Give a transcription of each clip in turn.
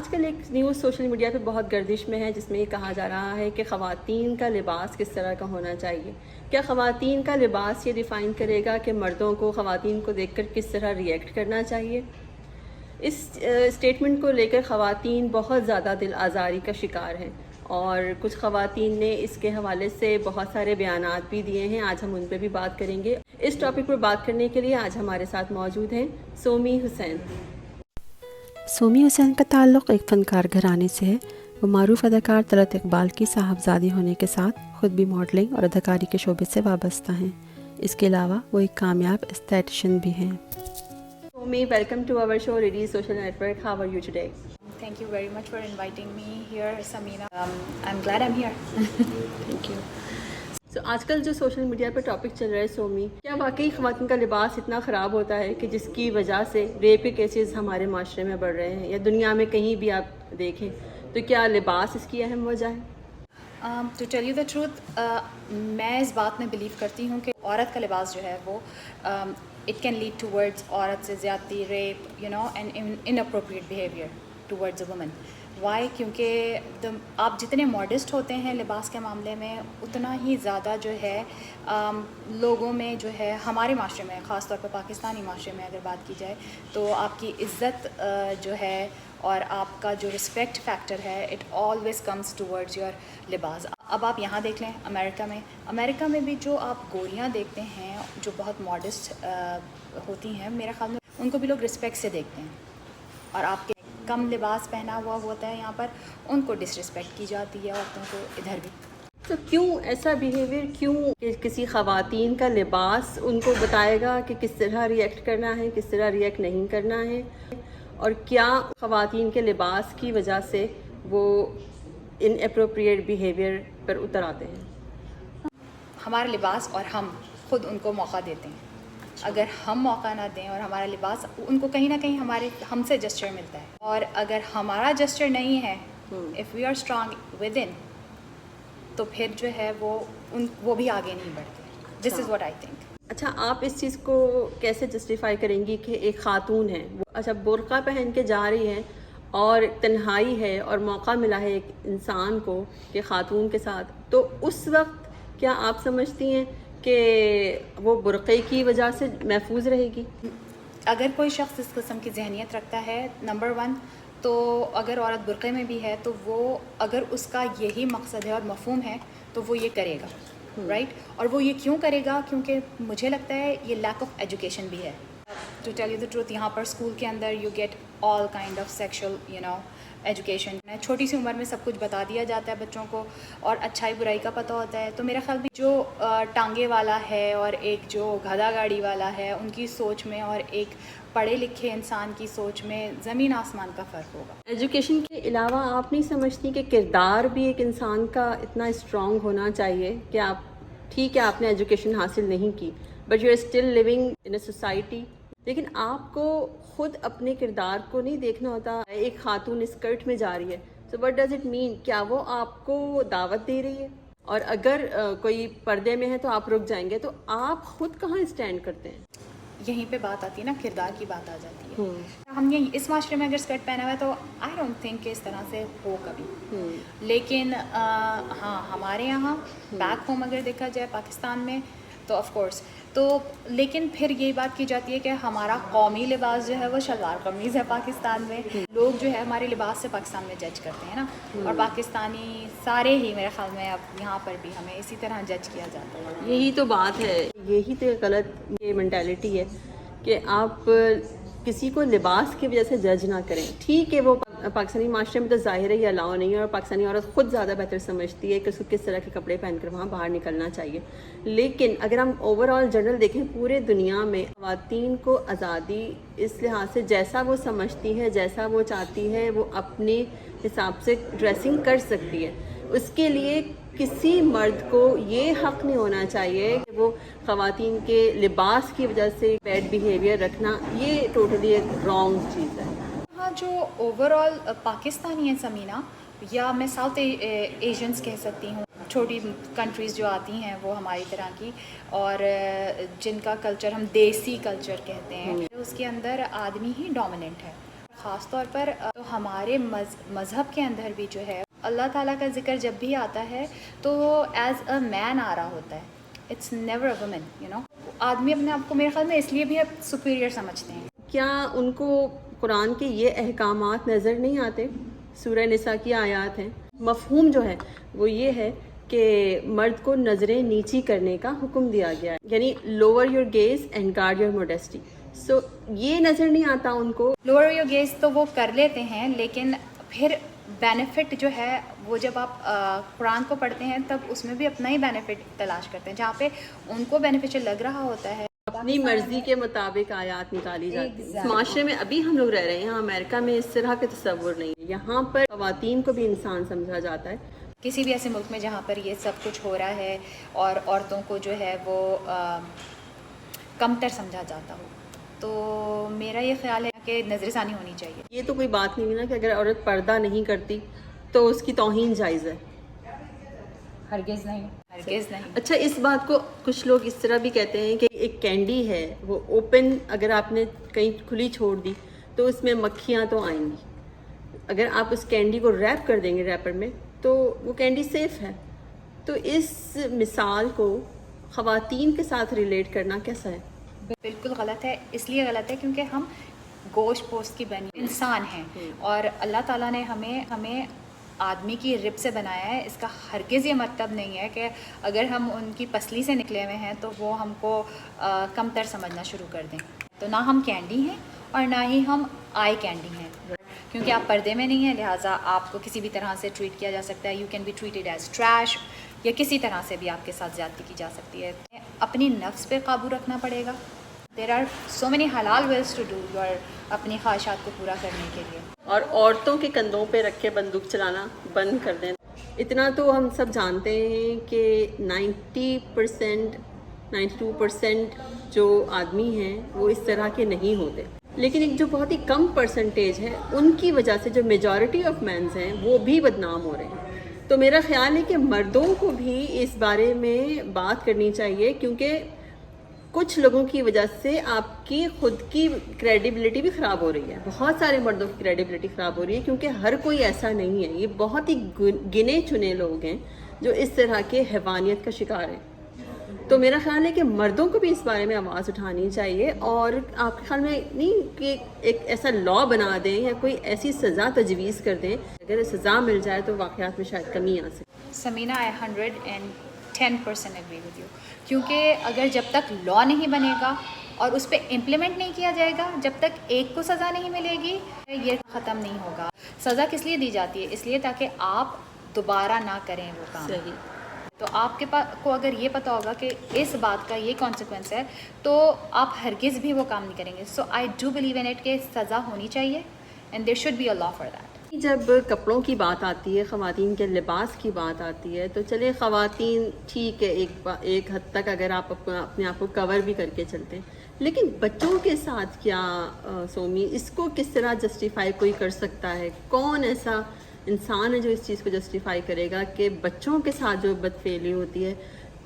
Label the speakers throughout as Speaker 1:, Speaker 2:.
Speaker 1: آج کل ایک نیوز سوشل میڈیا پہ بہت گردش میں ہے جس میں یہ کہا جا رہا ہے کہ خواتین کا لباس کس طرح کا ہونا چاہیے. کیا خواتین کا لباس یہ ڈیفائن کرے گا کہ مردوں کو خواتین کو دیکھ کر کس طرح ریئیکٹ کرنا چاہیے؟ اس اسٹیٹمنٹ کو لے کر خواتین بہت زیادہ دل آزاری کا شکار ہیں اور کچھ خواتین نے اس کے حوالے سے بہت سارے بیانات بھی دیے ہیں. آج ہم ان پہ بھی بات کریں گے. اس ٹاپک پر بات کرنے کے لیے آج ہمارے ساتھ موجود ہیں سومی حسین.
Speaker 2: سومی حسین کا تعلق ایک فنکار گھرانے سے ہے. وہ معروف اداکار طلعت اقبال کی صاحبزادی ہونے کے ساتھ خود بھی ماڈلنگ اور اداکاری کے شعبے سے وابستہ ہیں. اس کے علاوہ وہ ایک کامیاب استھیٹیشین بھی ہیں.
Speaker 1: Somi, welcome to our show, Ladies Social Network. How are you today?
Speaker 3: Thank you very much for inviting me here, Samina. I'm glad I'm here.
Speaker 1: Thank you. So, آج کل جو سوشل میڈیا پہ ٹاپک چل رہا ہے سومی، کیا واقعی خواتین کا لباس اتنا خراب ہوتا ہے کہ جس کی وجہ سے ریپ کے کیسز ہمارے معاشرے میں بڑھ رہے ہیں یا دنیا میں کہیں بھی آپ دیکھیں تو کیا لباس اس کی اہم وجہ ہے؟
Speaker 3: To tell you the truth, میں اس بات میں بلیو کرتی ہوں کہ عورت کا لباس جو ہے وہ it can lead towards عورت سے زیادتی, rape, and inappropriate behavior towards a woman. Why? کیونکہ آپ جتنے ماڈسٹ ہوتے ہیں لباس کے معاملے میں اتنا ہی زیادہ جو ہے لوگوں میں جو ہے ہمارے معاشرے میں, خاص طور پہ پاکستانی معاشرے میں اگر بات کی جائے تو آپ کی عزت جو ہے اور آپ کا جو رسپیکٹ فیکٹر ہے it always comes towards your لباس. اب آپ یہاں دیکھ لیں امریکہ میں بھی جو آپ گوریاں دیکھتے ہیں جو بہت ماڈسٹ ہوتی ہیں, میرے خیال میں ان کو بھی لوگ رسپیکٹ سے دیکھتے ہیں, اور آپ کے کم لباس پہنا ہوا ہوتا ہے یہاں پر ان کو ڈس رسپیکٹ کی جاتی ہے, عورتوں کو ادھر بھی.
Speaker 1: تو کیوں ایسا بیہیویئر, کیوں کہ کسی خواتین کا لباس ان کو بتائے گا کہ کس طرح ریئیکٹ کرنا ہے, کس طرح ریئیکٹ نہیں کرنا ہے, اور کیا خواتین کے لباس کی وجہ سے وہ ان اپروپریٹ بیہیویئر پر اتر آتے ہیں؟
Speaker 3: ہمارا لباس اور ہم خود ان کو موقع دیتے ہیں. اگر ہم موقع نہ دیں اور ہمارا لباس, ان کو کہیں نہ کہیں ہم سے جسچر ملتا ہے, اور اگر ہمارا جسچر نہیں ہے, if we are strong with ان, تو پھر جو ہے وہ بھی آگے نہیں بڑھتے. This is what I think.
Speaker 1: اچھا, آپ اس چیز کو کیسے جسٹیفائی کریں گی کہ ایک خاتون ہے, اچھا برقع پہن کے جا رہی ہے اور تنہائی ہے اور موقع ملا ہے ایک انسان کو کہ خاتون کے ساتھ, تو اس وقت کیا آپ سمجھتی ہیں کہ وہ برقعے کی وجہ سے محفوظ رہے گی؟
Speaker 3: اگر کوئی شخص اس قسم کی ذہنیت رکھتا ہے, نمبر 1 تو اگر عورت برقعے میں بھی ہے تو وہ, اگر اس کا یہی مقصد ہے اور مفہوم ہے تو وہ یہ کرے گا, رائٹ. اور وہ یہ کیوں کرے گا؟ کیونکہ مجھے لگتا ہے یہ لیک آف ایجوکیشن بھی ہے. To tell you the truth, یہاں پر اسکول کے اندر you get all kind of sexual education. چھوٹی سی عمر میں سب کچھ بتا دیا جاتا ہے بچوں کو, اور اچھائی برائی کا پتہ ہوتا ہے. تو میرا خیال بھی جو ٹانگے والا ہے اور ایک جو گھڑا گاڑی والا ہے, ان کی سوچ میں اور ایک پڑھے لکھے انسان کی سوچ میں زمین آسمان کا فرق ہوگا.
Speaker 1: ایجوکیشن کے علاوہ آپ نہیں سمجھتی کہ کردار بھی ایک انسان کا اتنا اسٹرانگ ہونا چاہیے کہ آپ, ٹھیک ہے آپ نے ایجوکیشن حاصل نہیں کی but you are still living in a society, لیکن آپ کو خود اپنے کردار کو نہیں دیکھنا ہوتا. ایک خاتون اسکرٹ میں جا رہی ہے, so what does it mean, کیا وہ آپ کو دعوت دے رہی ہے؟ اور اگر کوئی پردے میں ہے تو آپ رک جائیں گے, تو آپ خود کہاں اسٹینڈ کرتے ہیں؟
Speaker 3: یہیں پہ بات آتی ہے نا, کردار کی بات آ جاتی ہے. ہم یہ اس معاشرے میں اگر اسکرٹ پہنا ہوا ہے تو آئی ڈونٹ تھنک کہ اس طرح سے ہو کبھی. لیکن ہاں ہمارے یہاں بیک ہوم اگر دیکھا جائے پاکستان میں تو آف کورس, تو لیکن پھر یہی بات کی جاتی ہے کہ ہمارا قومی لباس جو ہے وہ شلوار قمیض ہے پاکستان میں. لوگ جو ہے ہمارے لباس سے پاکستان میں جج کرتے ہیں نا, اور پاکستانی سارے ہی میرے خیال میں اب یہاں پر بھی ہمیں اسی طرح جج کیا جاتا ہے.
Speaker 1: یہی تو بات ہے, یہی تو غلط یہ مینٹیلٹی ہے کہ آپ کسی کو لباس کی وجہ سے جج نہ کریں. ٹھیک ہے وہ پاکستانی معاشرے میں تو ظاہر ہے یہ الاؤ نہیں ہے, اور پاکستانی عورت خود زیادہ بہتر سمجھتی ہے کہ اس کو کس طرح کے کپڑے پہن کر وہاں باہر نکلنا چاہیے. لیکن اگر ہم اوور آل جنرل دیکھیں پورے دنیا میں خواتین کو آزادی اس لحاظ سے جیسا وہ سمجھتی ہے, جیسا وہ چاہتی ہے, وہ اپنے حساب سے ڈریسنگ کر سکتی ہے. اس کے لیے کسی مرد کو یہ حق نہیں ہونا چاہیے کہ وہ خواتین کے لباس کی وجہ سے بیڈ بیہیویئر رکھنا, یہ ٹوٹلی ایک رانگ چیز ہے.
Speaker 3: ہاں, جو اوور آل پاکستانی ہیں سمینا, یا میں ساؤتھ ایشینس کہہ سکتی ہوں, چھوٹی کنٹریز جو آتی ہیں وہ ہماری طرح کی, اور جن کا کلچر ہم دیسی کلچر کہتے ہیں, اس کے اندر آدمی ہی ڈومیننٹ ہے. خاص طور پر تو ہمارے مذہب کے اندر بھی جو ہے اللہ تعالیٰ کا ذکر جب بھی آتا ہے تو وہ ایز اے مین آ رہا ہوتا ہے، it's never a woman, you know. آدمی اپنے آپ کو میرے خیال میں اس لیے بھی اب سپیریئر سمجھتے ہیں.
Speaker 1: کیا ان کو قرآن کے یہ احکامات نظر نہیں آتے؟ سورہ نساء کی آیات ہیں، مفہوم جو ہے وہ یہ ہے کہ مرد کو نظریں نیچی کرنے کا حکم دیا گیا ہے، یعنی lower your gaze and guard your modesty. So یہ نظر نہیں آتا ان کو.
Speaker 3: لوور یور گیز تو وہ کر لیتے ہیں، لیکن پھر بینیفٹ جو ہے وہ جب آپ قرآن کو پڑھتے ہیں تب اس میں بھی اپنا ہی بینیفٹ تلاش کرتے ہیں، جہاں پہ ان کو بینیفیشل لگ رہا ہوتا ہے
Speaker 1: اپنی مرضی کے مطابق آیات نکالی جاتی ہیں. اس معاشرے میں ابھی ہم لوگ رہ رہے ہیں، امریکہ میں اس طرح کا تصور نہیں ہے. یہاں پر خواتین کو بھی انسان سمجھا جاتا ہے.
Speaker 3: کسی بھی ایسے ملک میں جہاں پر یہ سب کچھ ہو رہا ہے اور عورتوں کو جو ہے وہ کمتر سمجھا جاتا ہو، تو میرا یہ خیال ہے کہ نظر ثانی ہونی چاہیے.
Speaker 1: یہ تو کوئی بات نہیں ہے نا کہ اگر عورت پردہ نہیں کرتی تو اس کی توہین جائز ہے.
Speaker 3: ہرگز نہیں، ہرگز نہیں.
Speaker 1: اچھا، اس بات کو کچھ لوگ اس طرح بھی کہتے ہیں کہ ایک کینڈی ہے وہ اوپن اگر آپ نے کہیں کھلی چھوڑ دی تو اس میں مکھیاں تو آئیں گی. اگر آپ اس کینڈی کو ریپ کر دیں گے ریپر میں تو وہ کینڈی سیف ہے. تو اس مثال کو خواتین کے ساتھ ریلیٹ کرنا کیسا ہے؟
Speaker 3: بالکل غلط ہے. اس لیے غلط ہے کیونکہ ہم گوشت پوست کی بنی انسان ہیں، اور اللہ تعالیٰ نے ہمیں آدمی کی رب سے بنایا ہے. اس کا ہرگز یہ مطلب نہیں ہے کہ اگر ہم ان کی پسلی سے نکلے ہوئے ہیں تو وہ ہم کو کمتر سمجھنا شروع کر دیں. تو نہ ہم کینڈی ہیں اور نہ ہی ہم آئی کینڈی ہیں، کیونکہ آپ پردے میں نہیں ہیں، لہٰذا آپ کو کسی بھی طرح سے ٹریٹ کیا جا سکتا ہے. You can be treated as trash, یا کسی طرح سے بھی آپ کے ساتھ زیادتی کی جا سکتی ہے. اپنی نفس پہ قابو رکھنا پڑے گا. دیر آر سو مینی حلال ویز ٹو ڈو یور اپنی خواہشات کو پورا کرنے کے لیے.
Speaker 1: اور عورتوں کے کندھوں پہ رکھ کے بندوق چلانا بند کر دیں. اتنا تو ہم سب جانتے ہیں کہ 92% جو آدمی ہیں وہ اس طرح کے نہیں ہوتے، لیکن ایک جو بہت ہی کم پرسنٹیج ہے ان کی وجہ سے جو میجورٹی آف مینز ہیں وہ بھی بدنام ہو رہے ہیں. تو میرا خیال ہے کہ مردوں کو بھی اس بارے میں بات کرنی چاہیے، کیونکہ کچھ لوگوں کی وجہ سے آپ کی خود کی کریڈیبلٹی بھی خراب ہو رہی ہے. بہت سارے مردوں کی کریڈیبلٹی خراب ہو رہی ہے کیونکہ ہر کوئی ایسا نہیں ہے. یہ بہت ہی گنے چنے لوگ ہیں جو اس طرح کے حیوانیت کا شکار ہیں. تو میرا خیال ہے کہ مردوں کو بھی اس بارے میں آواز اٹھانی چاہیے، اور آپ کے خیال میں نہیں کہ ایک ایسا لا بنا دیں یا کوئی ایسی سزا تجویز کر دیں، اگر سزا مل جائے تو واقعات میں شاید کمی آ سکے.
Speaker 3: Samina I 110% agree with you. کیونکہ اگر جب تک لا نہیں بنے گا اور اس پہ امپلیمنٹ نہیں کیا جائے گا، جب تک ایک کو سزا نہیں ملے گی یہ ختم نہیں ہوگا. سزا کس لیے دی جاتی ہے؟ اس لیے تاکہ آپ دوبارہ نہ کریں وہ کام.
Speaker 1: صحیح.
Speaker 3: تو آپ کے پاس کو اگر یہ پتہ ہوگا کہ اس بات کا یہ کانسیکوینس ہے تو آپ ہرگز بھی وہ کام نہیں کریں گے. So I do believe in it کہ سزا ہونی چاہیے and there should be a law for that.
Speaker 1: جب کپڑوں کی بات آتی ہے، خواتین کے لباس کی بات آتی ہے، تو چلے خواتین ٹھیک ہے ایک حد تک اگر آپ اپنے آپ کو کور بھی کر کے چلتے ہیں، لیکن بچوں کے ساتھ کیا سومی؟ اس کو کس طرح جسٹیفائی کوئی کر سکتا ہے؟ کون ایسا انسان ہے جو اس چیز کو جسٹیفائی کرے گا کہ بچوں کے ساتھ جو بدفعلی ہوتی ہے؟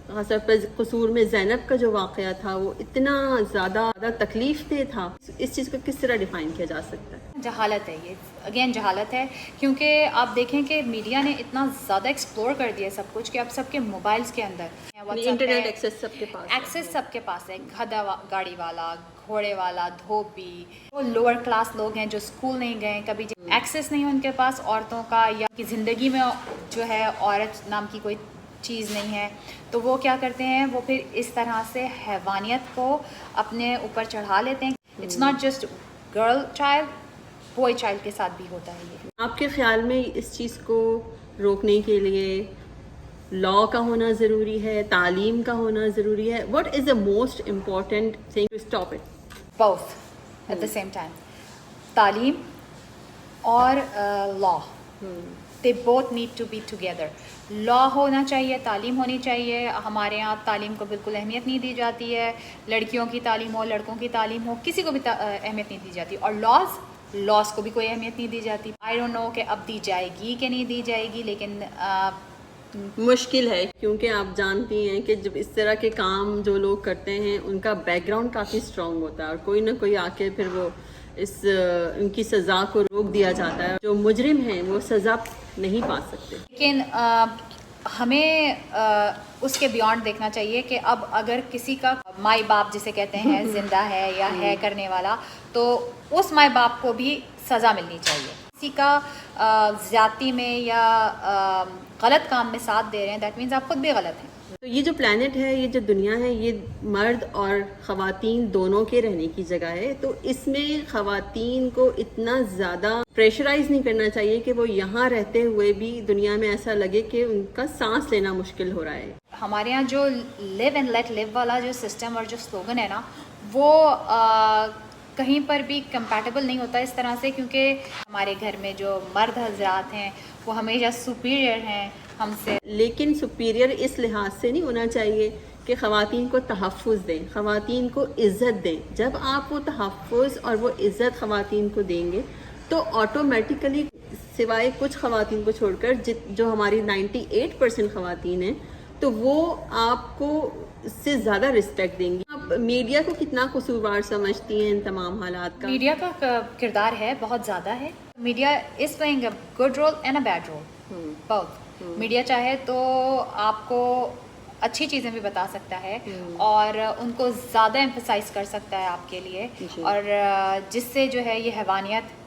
Speaker 1: خاص طور پر قصور میں زینب کا جو واقعہ تھا وہ اتنا زیادہ تکلیف دہ تھا. اس چیز کو کس طرح ڈیفائن کیا جا سکتا ہے؟
Speaker 3: جہالت ہے یہ، اگین جہالت ہے. کیونکہ آپ دیکھیں کہ میڈیا نے اتنا زیادہ ایکسپلور کر دیا سب کچھ کہ اب سب کے موبائلز کے اندر
Speaker 1: انٹرنیٹ ایکسیس سب کے پاس،
Speaker 3: ایکسیس سب کے پاس ہے. گدھا گاڑی والا، گھوڑے والا، دھوبی، وہ لوور کلاس لوگ ہیں جو اسکول نہیں گئے کبھی، ایکسیس نہیں ہے ان کے پاس عورتوں کا، یا کی زندگی میں جو ہے عورت نام کی کوئی چیز نہیں ہے. تو وہ کیا کرتے ہیں، وہ پھر اس طرح سے حیوانیت کو اپنے اوپر چڑھا لیتے ہیں. It's not just girl child, boy child کے ساتھ بھی ہوتا ہے یہ.
Speaker 1: آپ کے خیال میں اس چیز کو روکنے کے لیے لا کا ہونا ضروری ہے، تعلیم کا ہونا ضروری ہے؟ What is the most important thing to stop it?
Speaker 3: both at the same time. تعلیم اور لا، they both need to be together. لا ہونا چاہیے، تعلیم ہونی چاہیے. ہمارے یہاں تعلیم کو بالکل اہمیت نہیں دی جاتی ہے. لڑکیوں کی تعلیم ہو، لڑکوں کی تعلیم ہو، کسی کو بھی اہمیت نہیں دی جاتی. اور لاس کو بھی کوئی اہمیت نہیں دی جاتی. آئی ڈونٹ نو کہ اب دی جائے گی کہ نہیں دی جائے گی، لیکن
Speaker 1: مشکل ہے، کیونکہ آپ جانتی ہیں کہ جب اس طرح کے کام جو لوگ کرتے ہیں ان کا بیک گراؤنڈ کافی اسٹرانگ ہوتا ہے، اور کوئی نہ کوئی آ کے پھر وہ ان کی سزا کو روک دیا جاتا ہے. جو مجرم ہیں وہ سزا نہیں پا سکتے.
Speaker 3: لیکن ہمیں اس کے بیونڈ دیکھنا چاہیے کہ اب اگر کسی کا مائی باپ جسے کہتے ہیں زندہ ہے یا ہے کرنے والا, تو اس مائی باپ کو بھی سزا ملنی چاہیے. کسی کا زیادتی میں یا غلط کام میں ساتھ دے رہے ہیں, دیٹ مینس آپ خود بھی غلط ہیں.
Speaker 1: تو یہ جو پلانٹ ہے, یہ جو دنیا ہے, یہ مرد اور خواتین دونوں کے رہنے کی جگہ ہے. تو اس میں خواتین کو اتنا زیادہ پریشرائز نہیں کرنا چاہیے کہ وہ یہاں رہتے ہوئے بھی دنیا میں ایسا لگے کہ ان کا سانس لینا مشکل ہو رہا ہے.
Speaker 3: ہمارے یہاں جو لیو اینڈ لیٹ لیو والا جو سسٹم اور جو سلوگن ہے نا, وہ کہیں پر بھی کمپیٹیبل نہیں ہوتا اس طرح سے, کیونکہ ہمارے گھر میں جو مرد حضرات ہیں وہ ہمیشہ سپیریئر ہیں ہم سے.
Speaker 1: لیکن سپیریئر اس لحاظ سے نہیں ہونا چاہیے کہ خواتین کو تحفظ دیں, خواتین کو عزت دیں. جب آپ وہ تحفظ اور وہ عزت خواتین کو دیں گے تو آٹومیٹیکلی سوائے کچھ خواتین کو چھوڑ کر جو ہماری 98% خواتین ہیں, تو وہ آپ کو اس سے زیادہ رسپیکٹ دیں گی. آپ میڈیا کو کتنا قصوروار سمجھتی ہیں ان تمام حالات کا؟
Speaker 3: میڈیا کا کردار ہے بہت زیادہ ہے. Media is playing a good role and a bad role, بہت. میڈیا چاہے تو آپ کو اچھی چیزیں بھی بتا سکتا ہے اور ان کو زیادہ ایمفسائز کر سکتا ہے آپ کے لیے, اور جس سے جو ہے یہ حیوانیت,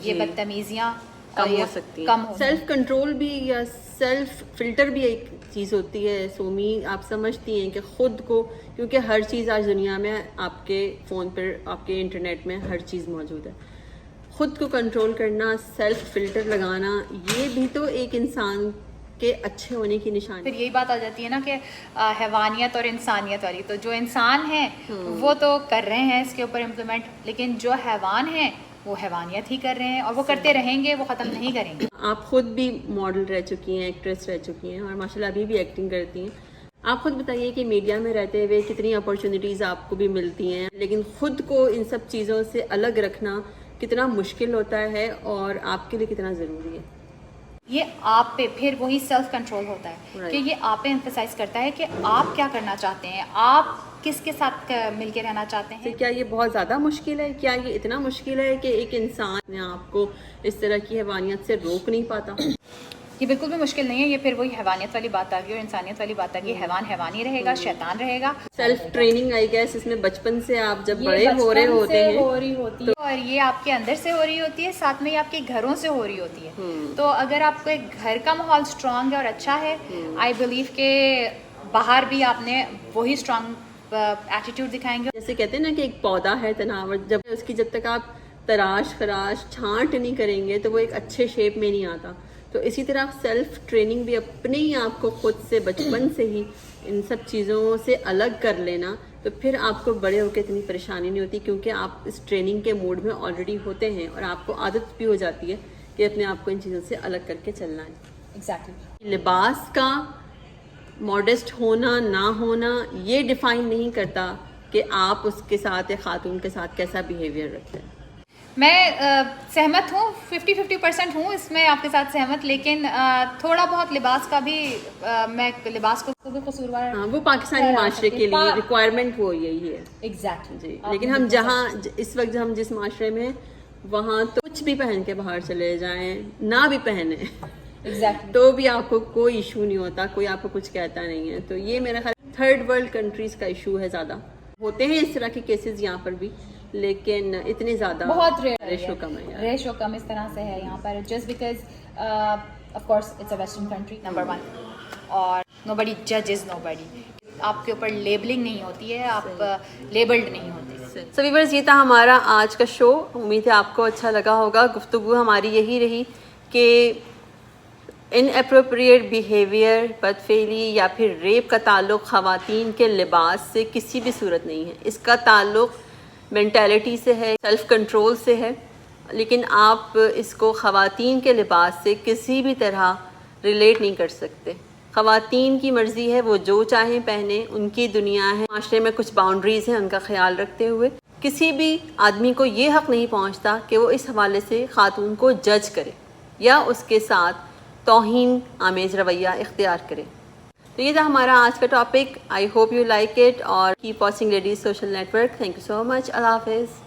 Speaker 3: یہ بدتمیزیاں
Speaker 1: کم ہو سکتی ہیں. سیلف کنٹرول بھی یا سیلف فلٹر بھی ایک چیز ہوتی ہے. سومی, آپ سمجھتی ہیں کہ خود کو, کیونکہ ہر چیز آج دنیا میں آپ کے فون پر, آپ کے انٹرنیٹ میں ہر چیز موجود ہے, خود کو کنٹرول کرنا, سیلف فلٹر لگانا, یہ بھی تو ایک انسان کے اچھے ہونے کی نشانی.
Speaker 3: پھر یہی بات آ جاتی ہے نا کہ حیوانیت اور انسانیت والی. تو جو انسان ہیں وہ تو کر رہے ہیں اس کے اوپر امپلیمنٹ, لیکن جو حیوان ہیں وہ حیوانیت ہی کر رہے ہیں, اور وہ کرتے رہیں گے, وہ ختم نہیں کریں گے.
Speaker 1: آپ خود بھی ماڈل رہ چکی ہیں, ایکٹریس رہ چکی ہیں, اور ماشاءاللہ ابھی بھی ایکٹنگ کرتی ہیں. آپ خود بتائیے کہ میڈیا میں رہتے ہوئے کتنی اپرچونیٹیز آپ کو بھی ملتی ہیں, لیکن خود کو ان سب چیزوں سے الگ رکھنا کتنا مشکل ہوتا ہے اور آپ کے لیے کتنا ضروری ہے.
Speaker 3: یہ آپ پہ پھر وہی سیلف کنٹرول ہوتا ہے کہ یہ آپ پہ ایمفسائز کرتا ہے کہ آپ کیا کرنا چاہتے ہیں, آپ کس کے ساتھ مل کے رہنا چاہتے ہیں.
Speaker 1: کیا یہ بہت زیادہ مشکل ہے؟ کیا یہ اتنا مشکل ہے کہ ایک انسان آپ کو اس طرح کی حیوانیت سے روک نہیں پاتا؟
Speaker 3: یہ بالکل بھی مشکل نہیں ہے. یہ پھر وہی حیوانیت والی بات آ گئی اور انسانیت والی بات آ گئی. حیوان حیوان ہی رہے گا, شیطان رہے گا.
Speaker 1: سیلف ٹریننگ آئی گیس اس میں بچپن سے آپ جب بڑے ہو رہے ہوتے ہیں,
Speaker 3: اور یہ آپ کے اندر سے ہو رہی ہوتی ہے, ساتھ میں یہ آپ کے گھروں سے ہو رہی ہوتی ہے. تو اگر آپ کو ایک گھر کا ماحول اسٹرانگ ہے اور اچھا ہے, آئی بلیو کہ باہر بھی آپ نے وہی اسٹرانگ ایٹیٹیوڈ دکھائیں گے.
Speaker 1: جیسے کہتے ہیں نا کہ ایک پودا ہے تناور, جب تک آپ تراش خراش چھانٹ نہیں کریں گے تو وہ ایک اچھے شیپ میں نہیں آتا. تو اسی طرح سیلف ٹریننگ بھی اپنے ہی آپ کو خود سے بچپن سے ہی ان سب چیزوں سے الگ کر لینا, تو پھر آپ کو بڑے ہو کے اتنی پریشانی نہیں ہوتی, کیونکہ آپ اس ٹریننگ کے موڈ میں آلریڈی ہوتے ہیں اور آپ کو عادت بھی ہو جاتی ہے کہ اپنے آپ کو ان چیزوں سے الگ کر کے چلنا ہے.
Speaker 3: ایگزیکٹلی.
Speaker 1: لباس کا ماڈسٹ ہونا نہ ہونا یہ ڈیفائن نہیں کرتا کہ آپ اس کے ساتھ یا خاتون کے ساتھ کیسا بیہیویئر رکھتے ہیں.
Speaker 3: میں سہمت ہوں, 50% ہوں اس میں آپ کے ساتھ سہمت, لیکن تھوڑا بہت لباس کا بھی میں لباس کو بھی قصوروار.
Speaker 1: ہاں, وہ پاکستانی معاشرے کے لیے ریکوائرمنٹ وہ یہی ہے.
Speaker 3: ایگزیکٹلی.
Speaker 1: جی, لیکن ہم جہاں اس وقت ہم جس معاشرے میں وہاں تو کچھ بھی پہن کے باہر چلے جائیں, نہ بھی پہنیں,
Speaker 3: ایگزیکٹلی,
Speaker 1: تو بھی آپ کو کوئی ایشو نہیں ہوتا, کوئی آپ کو کچھ کہتا نہیں ہے. تو یہ میرا خیال تھرڈ ورلڈ کنٹریز کا ایشو ہے. زیادہ ہوتے ہیں اس طرح کے کیسز یہاں پر بھی, لیکن اتنے زیادہ
Speaker 3: بہت
Speaker 1: ریشو کم ہے.
Speaker 3: ریشو کم اس طرح سے ہے یہاں پر, just because of course it's a western country number 1, اور نو بڈی ججز نو بڈی. آپ کے اوپر لیبلنگ نہیں ہوتی ہے, آپ لیبلڈ نہیں ہوتے.
Speaker 1: سو ویورز, یہ تھا ہمارا آج کا شو. امید ہے آپ کو اچھا لگا ہوگا. گفتگو ہماری یہی رہی کہ ان اپروپریٹ بیہیویئر, بدفعلی یا پھر ریپ کا تعلق خواتین کے لباس سے کسی بھی صورت نہیں ہے. اس کا تعلق مینٹیلٹی سے ہے, سیلف کنٹرول سے ہے, لیکن آپ اس کو خواتین کے لباس سے کسی بھی طرح ریلیٹ نہیں کر سکتے. خواتین کی مرضی ہے, وہ جو چاہیں پہنیں, ان کی دنیا ہے. معاشرے میں کچھ باؤنڈریز ہیں, ان کا خیال رکھتے ہوئے کسی بھی آدمی کو یہ حق نہیں پہنچتا کہ وہ اس حوالے سے خاتون کو جج کرے یا اس کے ساتھ توہین آمیز رویہ اختیار کرے. تو یہ تھا ہمارا آج کا topic. I hope you like it, اور keep watching ladies social network. Thank you so much. اللہ حافظ.